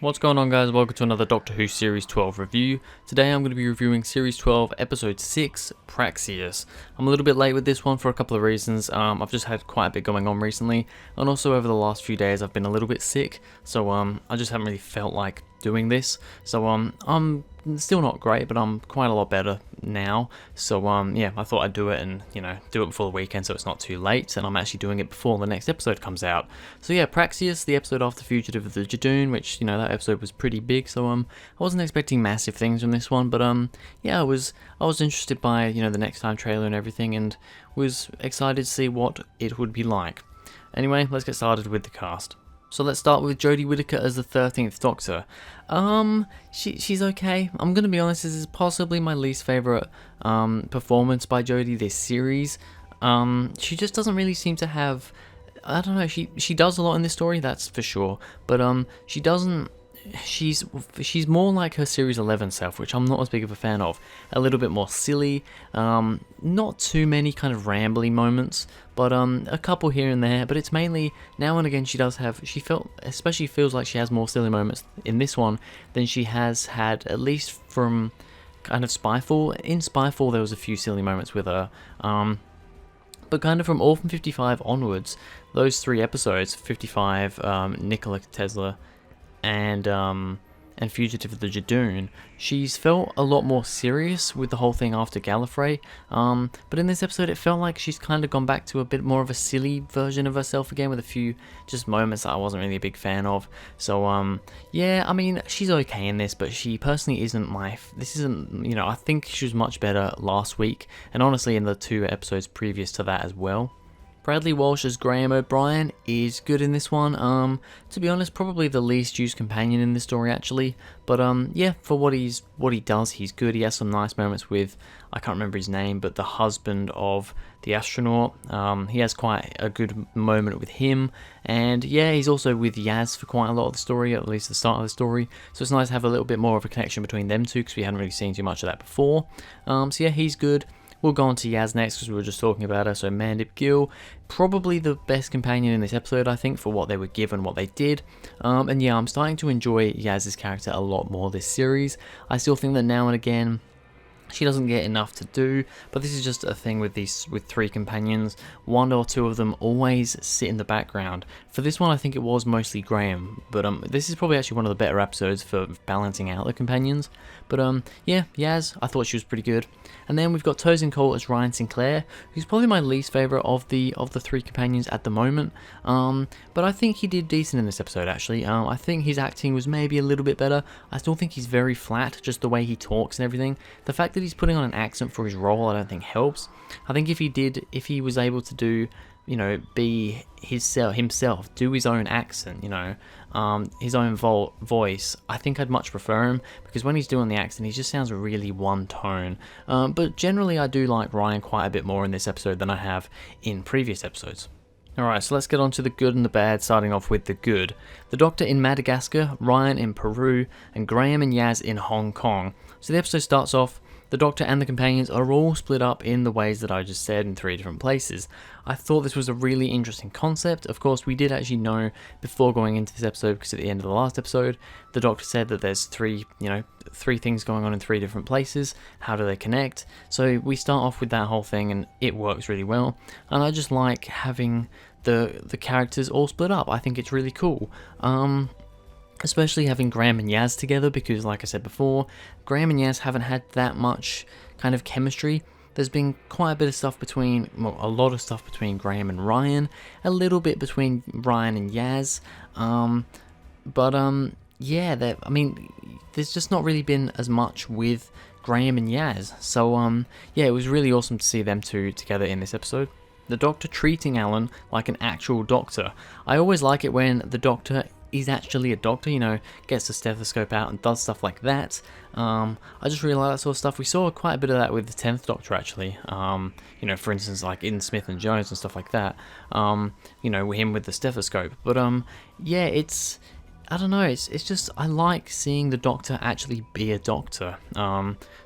What's going on, guys? Welcome to another Doctor Who Series 12 review. Today I'm going to be reviewing Series 12 Episode 6, Praxeus. I'm a little bit late with this one for a couple of reasons. I've just had quite a bit going on recently, and also over the last few days I've been a little bit sick, so I just haven't really felt like doing this. So I'm still not great, but I'm quite a lot better now. So yeah, I thought I'd do it and, do it before the weekend so it's not too late, and I'm actually doing it before the next episode comes out. So yeah, Praxeus, the episode after Fugitive of the Jadoon, which, that episode was pretty big, so I wasn't expecting massive things from this one, but yeah, I was interested by, the next time trailer and everything, and was excited to see what it would be like. Anyway, let's get started with the cast. So let's start with Jodie Whittaker as the 13th Doctor. She's okay. I'm gonna be honest, this is possibly my least favourite performance by Jodie this series. She just doesn't really seem to have, I don't know, she does a lot in this story, that's for sure, but she doesn't, she's more like her Series 11 self, which I'm not as big of a fan of. A little bit more silly, not too many kind of rambly moments, but a couple here and there, but it's mainly, now and again especially feels like she has more silly moments in this one than she has had, at least from kind of Spyfall. In Spyfall there was a few silly moments with her, but kind of from Orphan 55 onwards, those three episodes, 55, Nikola Tesla, and Fugitive of the Jadoon, she's felt a lot more serious with the whole thing after Gallifrey, but in this episode it felt like she's kind of gone back to a bit more of a silly version of herself again, with a few just moments that I wasn't really a big fan of. So yeah, I mean, she's okay in this, but she personally isn't I think she was much better last week, and honestly in the two episodes previous to that as well. Bradley Walsh as Graham O'Brien is good in this one. To be honest, probably the least used companion in this story actually. But yeah, for what he does, he's good. He has some nice moments with, I can't remember his name, but the husband of the astronaut. He has quite a good moment with him. And yeah, he's also with Yaz for quite a lot of the story, at least the start of the story. So it's nice to have a little bit more of a connection between them two, because we hadn't really seen too much of that before. So yeah, he's good. We'll go on to Yaz next, because we were just talking about her. So Mandip Gill, probably the best companion in this episode, I think, for what they were given, what they did. And yeah, I'm starting to enjoy Yaz's character a lot more this series. I still think that now and again she doesn't get enough to do, but this is just a thing with three companions. One or two of them always sit in the background. For this one, I think it was mostly Graham, but this is probably actually one of the better episodes for balancing out the companions. But yeah, Yaz, I thought she was pretty good. And then we've got Tosin Cole as Ryan Sinclair, who's probably my least favourite of the three companions at the moment. But I think he did decent in this episode actually. I think his acting was maybe a little bit better. I still think he's very flat, just the way he talks and everything. The fact that he's putting on an accent for his role, I don't think helps. I think if he was able to do, be himself, do his own accent, his own voice, I think I'd much prefer him, because when he's doing the accent, he just sounds really one tone. But generally, I do like Ryan quite a bit more in this episode than I have in previous episodes. Alright, so let's get on to the good and the bad, starting off with the good. The Doctor in Madagascar, Ryan in Peru, and Graham and Yaz in Hong Kong. So the episode starts off, the Doctor and the companions are all split up in the ways that I just said, in three different places. I thought this was a really interesting concept. Of course, we did actually know before going into this episode, because at the end of the last episode, the Doctor said that there's three things going on in three different places. How do they connect? So we start off with that whole thing, and it works really well. And I just like having the characters all split up. I think it's really cool. Especially having Graham and Yaz together, because like I said before, Graham and Yaz haven't had that much kind of chemistry. There's been quite a bit of stuff a lot of stuff between Graham and Ryan, a little bit between Ryan and Yaz, yeah, there's just not really been as much with Graham and Yaz. So yeah, it was really awesome to see them two together in this episode. The Doctor treating Alan like an actual doctor. I always like it when the Doctor is actually a doctor, gets the stethoscope out and does stuff like that. I just really like that sort of stuff. We saw quite a bit of that with the 10th Doctor actually, for instance, like in Smith and Jones and stuff like that, him with the stethoscope. But yeah, I don't know, it's just, I like seeing the Doctor actually be a doctor.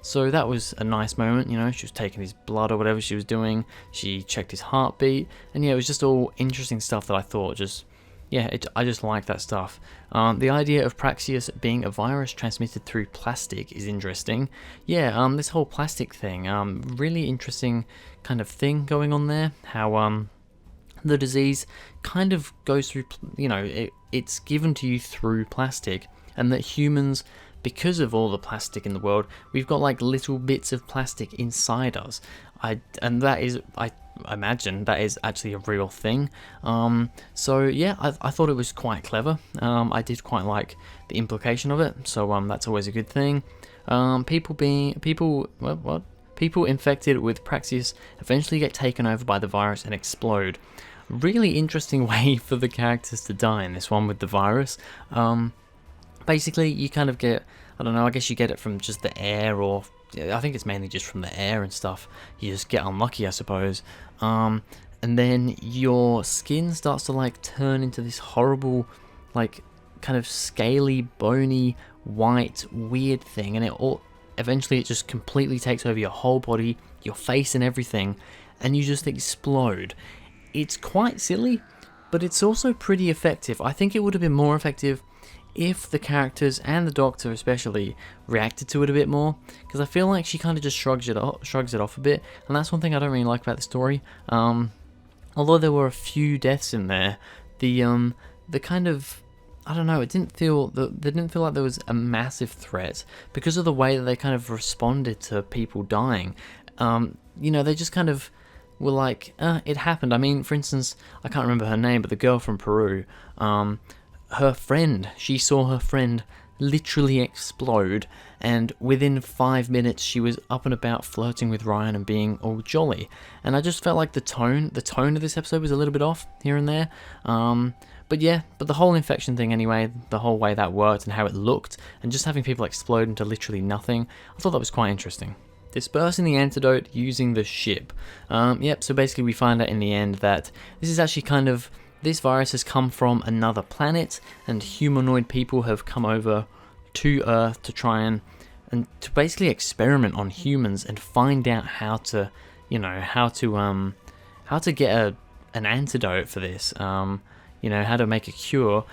So that was a nice moment, she was taking his blood or whatever she was doing, she checked his heartbeat, and yeah, it was just all interesting stuff that I thought just yeah, I just like that stuff. The idea of Praxeus being a virus transmitted through plastic is interesting. Yeah, this whole plastic thing, really interesting kind of thing going on there. How the disease kind of goes through, it's given to you through plastic, and that humans, because of all the plastic in the world, we've got like little bits of plastic inside us. I imagine that is actually a real thing. So yeah, I thought it was quite clever. I did quite like the implication of it. So that's always a good thing. People infected with Praxeus eventually get taken over by the virus and explode. Really interesting way for the characters to die in this one with the virus. Basically, you kind of get, I don't know, I guess you get it from just the air, or I think it's mainly just from the air and stuff. You just get unlucky, I suppose. And then your skin starts to like turn into this horrible, like kind of scaly, bony, white, weird thing, and eventually it just completely takes over your whole body, your face and everything, and you just explode. It's quite silly, but it's also pretty effective. I think it would have been more effective if the characters, and the Doctor especially, reacted to it a bit more, because I feel like she kind of just shrugs it off a bit, and that's one thing I don't really like about the story. Although there were a few deaths in there, the kind of, I don't know, they didn't feel like there was a massive threat because of the way that they kind of responded to people dying. They just kind of were like, it happened. I mean, for instance, I can't remember her name, but the girl from Peru, she saw her friend literally explode, and within 5 minutes she was up and about flirting with Ryan and being all jolly. And I just felt like the tone of this episode was a little bit off here and there. But the whole infection thing anyway, the whole way that worked and how it looked, and just having people explode into literally nothing, I thought that was quite interesting. Dispersing the antidote using the ship. So basically we find out in the end that this is actually this virus has come from another planet, and humanoid people have come over to Earth to try and to basically experiment on humans and find out how to get an antidote for this. How to make a cure.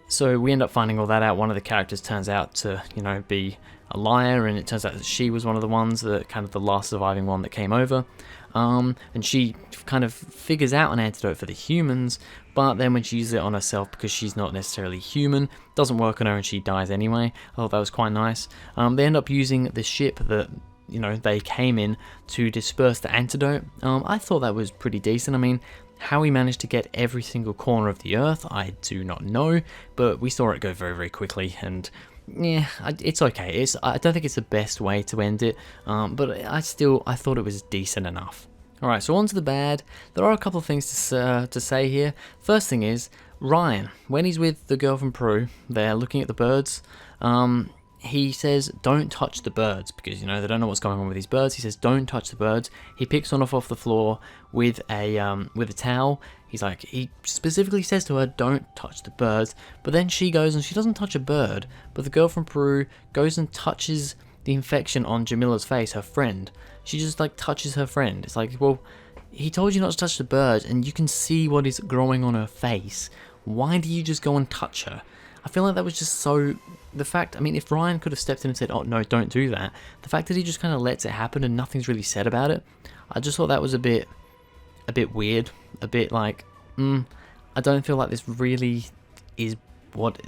So we end up finding all that out. One of the characters turns out to, be a liar, and it turns out that she was one of the ones, the last surviving one that came over. And she kind of figures out an antidote for the humans, but then when she uses it on herself, because she's not necessarily human, doesn't work on her and she dies anyway. I thought that was quite nice. They end up using the ship that they came in to disperse the antidote. I thought that was pretty decent. I mean, how he managed to get every single corner of the Earth, I do not know, but we saw it go very, very quickly, and yeah, it's okay. I don't think it's the best way to end it, but I thought it was decent enough. Alright, so on to the bad. There are a couple of things to say here. First thing is, Ryan, when he's with the girl from Peru, they're looking at the birds, he says, don't touch the birds, because, they don't know what's going on with these birds. He says, don't touch the birds. He picks one off the floor with a towel. He specifically says to her, don't touch the birds. But then she goes and she doesn't touch a bird, but the girl from Peru goes and touches the infection on Jamila's face, her friend. She just, touches her friend. It's like, well, he told you not to touch the bird, and you can see what is growing on her face. Why do you just go and touch her? I feel like that was just so... if Ryan could have stepped in and said, oh, no, don't do that, the fact that he just kind of lets it happen and nothing's really said about it, I just thought that was a bit weird, a bit like, I don't feel like this really is what,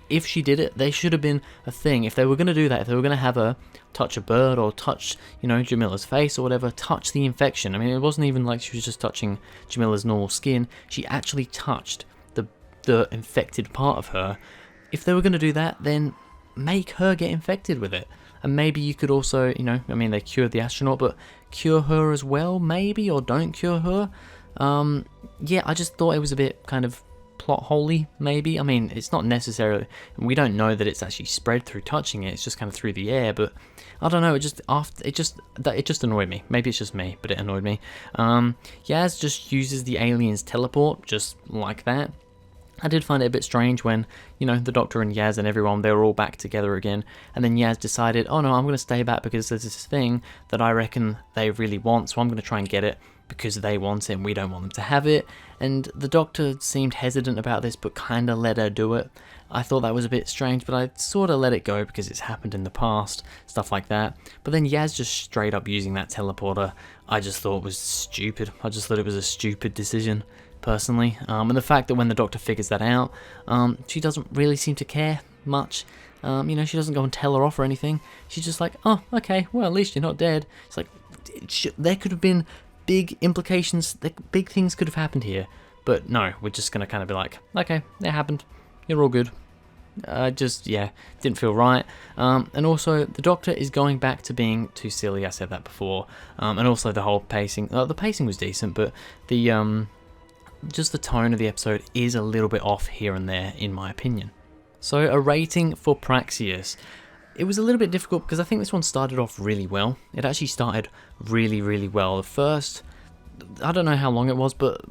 if she did it, there should have been a thing. If they were going to do that, if they were going to have her touch a bird or touch, Jamila's face or whatever, touch the infection. I mean, it wasn't even like she was just touching Jamila's normal skin. She actually touched the infected part of her. If they were going to do that, then make her get infected with it. And maybe you could also, they cured the astronaut, but cure her as well, maybe, or don't cure her. I just thought it was a bit kind of plot holey, maybe. I mean, it's not necessarily, we don't know that it's actually spread through touching it, it's just kind of through the air, but I don't know, it just annoyed me. Maybe it's just me, but it annoyed me. Yaz just uses the alien's teleport, just like that. I did find it a bit strange when, you know, the Doctor and Yaz and everyone, they were all back together again, and then Yaz decided, oh no, I'm going to stay back because there's this thing that I reckon they really want, so I'm going to try and get it because they want it and we don't want them to have it. And the Doctor seemed hesitant about this, but kind of let her do it. I thought that was a bit strange, but I sort of let it go because it's happened in the past, stuff like that. But then Yaz just straight up using that teleporter, I just thought was stupid. I just thought it was a stupid decision, personally. And the fact that when the Doctor figures that out, she doesn't really seem to care much. You know, she doesn't go and tell her off or anything. She's just like, oh, okay, well, at least you're not dead. It's like, there could have been big implications, big things could have happened here. But no, we're just going to kind of be like, okay, it happened. You're all good. Just, yeah, didn't feel right. And also, the Doctor is going back to being too silly. I said that before. And also the whole pacing. The pacing was decent, but the just the tone of the episode is a little bit off here and there, in my opinion. So, a rating for Praxeus. It was a little bit difficult because I think this one started off really well. It actually started really, really well. The first, I don't know how long it was, but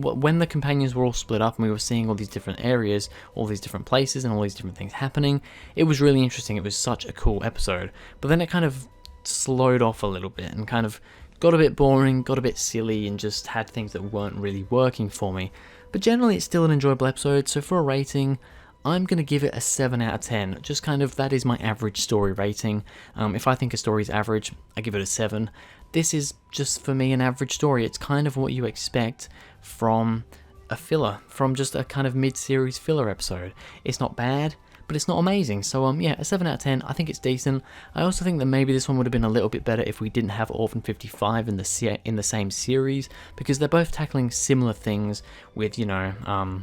when the companions were all split up and we were seeing all these different areas, all these different places and all these different things happening, it was really interesting. It was such a cool episode. But then it kind of slowed off a little bit and kind of got a bit boring, got a bit silly, and just had things that weren't really working for me. But generally it's still an enjoyable episode, so for a rating, I'm going to give it a 7 out of 10. Just kind of, that is my average story rating. If I think a story is average, I give it a 7. This is just, for me, an average story. It's kind of what you expect from a filler, from just a kind of mid-series filler episode. It's not bad, but it's not amazing. So, yeah, a 7 out of 10. I think it's decent. I also think that maybe this one would have been a little bit better if we didn't have Orphan 55 in the same series, because they're both tackling similar things with, you know,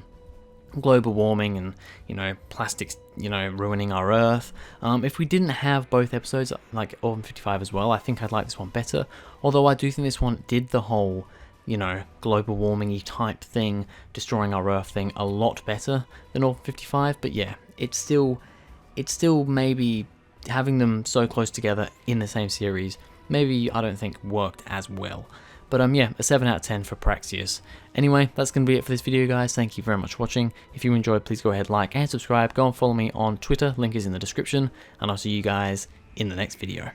global warming and, you know, plastics, you know, ruining our Earth. If we didn't have both episodes, like Orphan 55 as well, I think I'd like this one better. Although I do think this one did the whole, you know, global warming-y type thing, destroying our Earth thing a lot better than Orphan 55. But yeah, it's still maybe having them so close together in the same series, maybe I don't think worked as well. But yeah, a 7 out of 10 for Praxeus. Anyway, that's going to be it for this video, guys. Thank you very much for watching. If you enjoyed, please go ahead, like and subscribe. Go and follow me on Twitter. Link is in the description. And I'll see you guys in the next video.